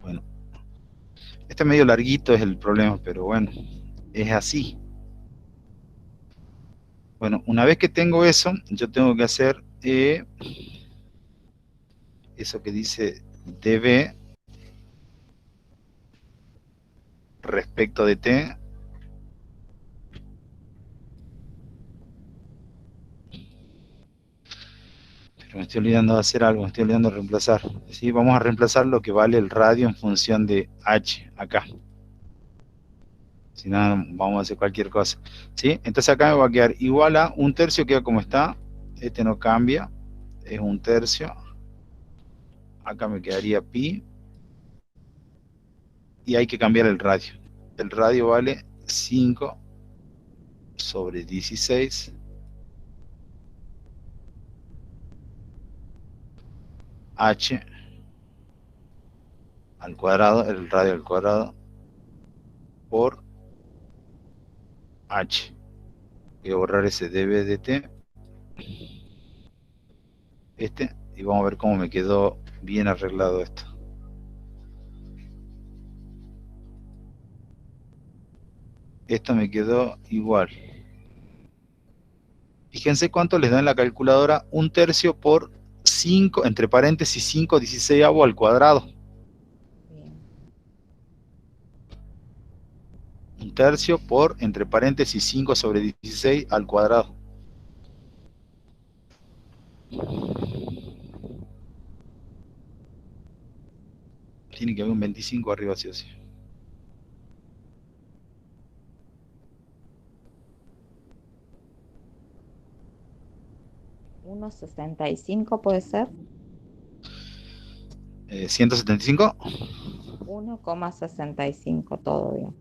Speaker 2: Bueno, este medio larguito es el problema, pero bueno, es así. Bueno, una vez que tengo eso, yo tengo que hacer eso que dice dB respecto de t. Pero me estoy olvidando de hacer algo, me estoy olvidando de reemplazar. ¿Sí? Vamos a reemplazar lo que vale el radio en función de h acá. Si no, vamos a hacer cualquier cosa. ¿Sí? Entonces acá me va a quedar igual a 1/3, queda como está. Este no cambia, es 1/3. Acá me quedaría pi. Y hay que cambiar el radio. El radio vale 5 sobre 16 h al cuadrado, el radio al cuadrado, por h. Voy a borrar ese dB de t, y vamos a ver cómo me quedó bien arreglado esto. Esto me quedó igual. Fíjense cuánto les da en la calculadora 1/3 por 5, entre paréntesis 5/16 al cuadrado.
Speaker 1: Bien.
Speaker 2: 1/3 por, entre paréntesis 5 sobre 16 al cuadrado. Tiene que haber un 25 arriba, sí o sí.
Speaker 1: ¿1,65 puede ser?
Speaker 2: 175.
Speaker 1: 1,65 todo bien.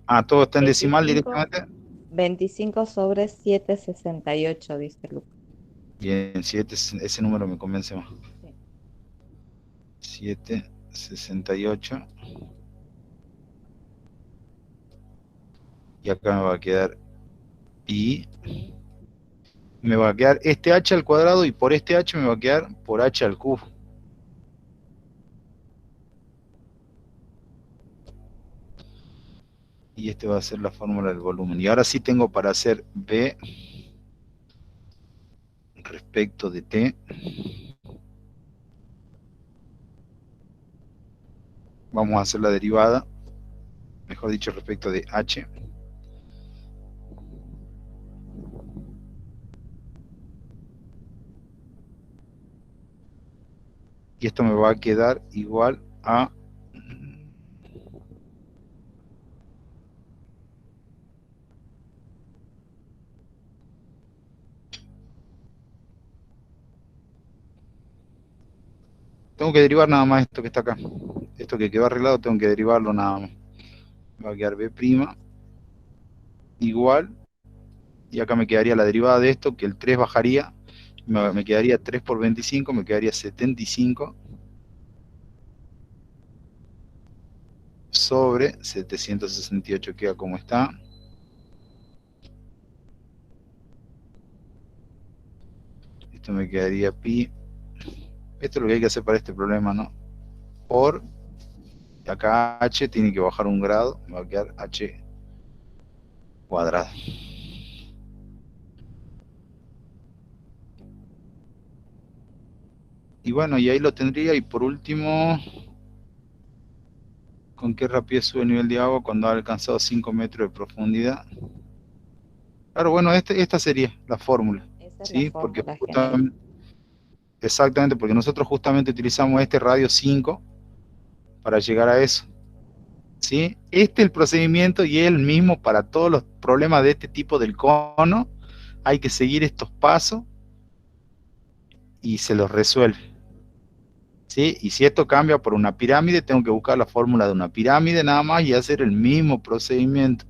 Speaker 2: Ah, todo está en decimal
Speaker 1: 25,
Speaker 2: directamente.
Speaker 1: 25 sobre 7,68, dice Lucas.
Speaker 2: Bien, 7, ese número me convence más.
Speaker 1: Sí.
Speaker 2: 7,68. Y acá me va a quedar pi. Me va a quedar este h al cuadrado, y por este h me va a quedar por h al cubo. Y este va a ser la fórmula del volumen. Y ahora sí tengo para hacer B respecto de T. Vamos a hacer la derivada, mejor dicho, respecto de H. Y esto me va a quedar igual a... Tengo que derivar nada más esto que está acá. Esto que quedó arreglado tengo que derivarlo nada más. Me va a quedar B' igual, y acá me quedaría la derivada de esto, que el 3 bajaría, me quedaría 3 por 25, me quedaría 75 sobre 768, queda como está. Esto me quedaría pi. Esto es lo que hay que hacer para este problema, ¿no? Por, acá h tiene que bajar un grado, me va a quedar h cuadrado. Y bueno, y ahí lo tendría. Y por último, ¿con qué rapidez sube el nivel de agua cuando ha alcanzado 5 metros de profundidad? Claro, bueno, esta sería la fórmula,
Speaker 1: Esa es la
Speaker 2: ¿sí? Porque
Speaker 1: fórmula general.
Speaker 2: justamente, exactamente, porque nosotros justamente utilizamos este radio 5 para llegar a eso, ¿sí? Este es el procedimiento y es el mismo para todos los problemas de este tipo del cono. Hay que seguir estos pasos y se los resuelve, ¿sí? Y si esto cambia por una pirámide, tengo que buscar la fórmula de una pirámide nada más y hacer el mismo procedimiento.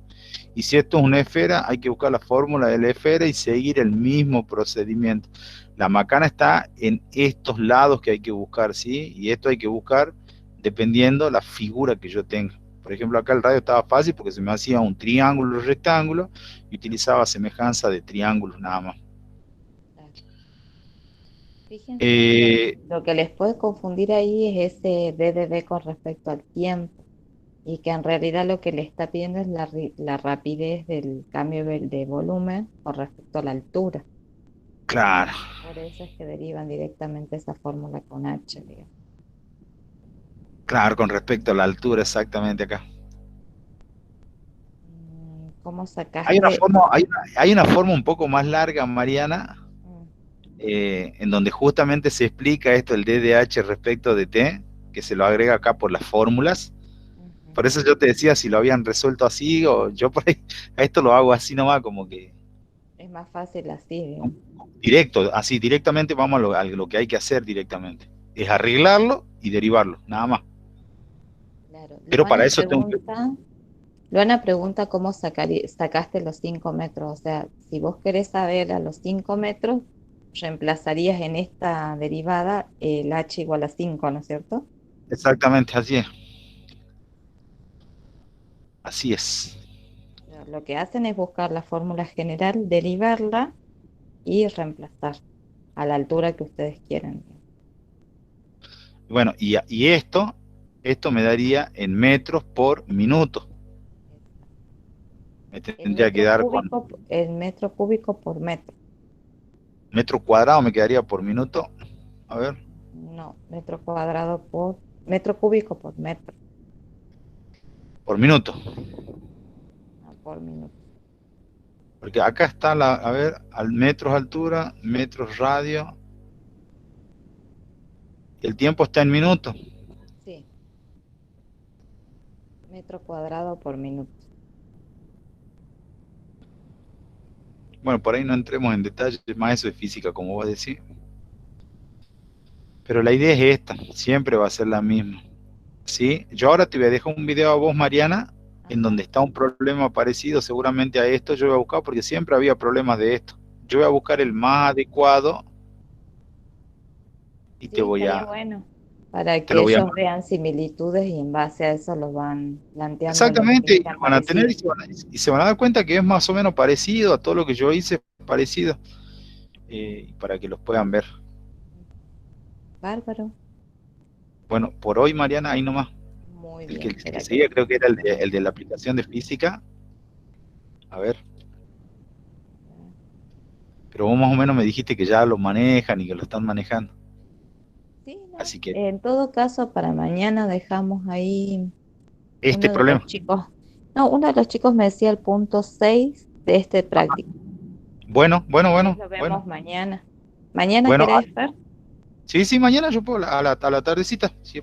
Speaker 2: Y si esto es una esfera, hay que buscar la fórmula de la esfera y seguir el mismo procedimiento. La macana está en estos lados que hay que buscar, ¿sí? Y esto hay que buscar dependiendo la figura que yo tenga. Por ejemplo, acá el radio estaba fácil porque se me hacía un triángulo rectángulo y utilizaba semejanza de triángulos nada más.
Speaker 1: Fíjense que
Speaker 2: Eh,
Speaker 1: lo que les puede confundir ahí es ese DDD con respecto al tiempo y que en realidad lo que le está pidiendo es la rapidez del cambio de volumen con respecto a la altura.
Speaker 2: claro,
Speaker 1: Por eso es que derivan directamente esa fórmula con H, digamos.
Speaker 2: claro, con respecto a la altura, exactamente acá.
Speaker 1: ¿Cómo
Speaker 2: Hay una
Speaker 1: sacaste?
Speaker 2: forma, hay una forma un poco más larga, Mariana,
Speaker 1: Mm,
Speaker 2: en donde justamente se explica esto del DDH respecto de T, que se lo agrega acá por las fórmulas.
Speaker 1: ujú.
Speaker 2: Por eso yo te decía si lo habían resuelto así, o yo por ahí a esto lo hago así nomás, como que
Speaker 1: Es más fácil así, digamos.
Speaker 2: directo, así directamente vamos a lo que hay que hacer directamente. Es arreglarlo y derivarlo, nada más.
Speaker 1: Claro.
Speaker 2: Pero para eso tengo que...
Speaker 1: Luana pregunta cómo sacaste los 5 metros. O sea, si vos querés saber a los 5 metros, reemplazarías en esta derivada el h igual a 5, ¿no es cierto?
Speaker 2: Exactamente, así es. Así es.
Speaker 1: Lo que hacen es buscar la fórmula general, derivarla y reemplazar a la altura que ustedes quieran.
Speaker 2: Bueno, y esto me daría en metros por minuto. Me tendría que dar con
Speaker 1: El metro cúbico por metro.
Speaker 2: metro cuadrado, me quedaría por minuto. A ver,
Speaker 1: No, metro cuadrado por metro cúbico por metro,
Speaker 2: por minuto.
Speaker 1: no por minuto.
Speaker 2: Porque acá está a ver, al metros altura, metros radio, y el tiempo está en minutos.
Speaker 1: Sí, metro cuadrado por minuto.
Speaker 2: Bueno, por ahí no entremos en detalles, más eso de física, como vos decís. Pero la idea es esta, siempre va a ser la misma. ¿Sí? Yo ahora te voy a dejar un video a vos, Mariana, en
Speaker 1: Ajá.
Speaker 2: donde está un problema parecido seguramente a esto. Yo voy a buscar, porque siempre había problemas de esto. Yo voy a buscar el más adecuado y
Speaker 1: Sí, estaría bueno para
Speaker 2: te
Speaker 1: que
Speaker 2: lo voy a
Speaker 1: ellos
Speaker 2: mandar.
Speaker 1: vean similitudes y en base a eso los van planteando los
Speaker 2: Exactamente,
Speaker 1: que
Speaker 2: y
Speaker 1: sean
Speaker 2: lo van a tener
Speaker 1: parecidos.
Speaker 2: y se van a dar cuenta que es más o menos parecido a todo lo que yo hice, parecido, para que los puedan ver.
Speaker 1: Bárbaro.
Speaker 2: Bueno, por hoy, Mariana, ahí nomás.
Speaker 1: Muy
Speaker 2: El
Speaker 1: bien,
Speaker 2: el que
Speaker 1: será
Speaker 2: seguía
Speaker 1: que
Speaker 2: creo que era el de la aplicación de física. A ver, pero vos más o menos me dijiste que ya lo manejan y que lo están manejando.
Speaker 1: sí, no.
Speaker 2: Así que
Speaker 1: En todo caso, para mañana dejamos ahí
Speaker 2: este
Speaker 1: uno de los
Speaker 2: problema.
Speaker 1: chicos. No, uno de los chicos me decía el punto 6 de este práctico.
Speaker 2: Bueno, bueno,
Speaker 1: Si querés
Speaker 2: bueno,
Speaker 1: lo
Speaker 2: bueno.
Speaker 1: vemos mañana. ¿Mañana
Speaker 2: Bueno,
Speaker 1: querés ver?
Speaker 2: sí, sí, mañana yo puedo a la tardecita. Si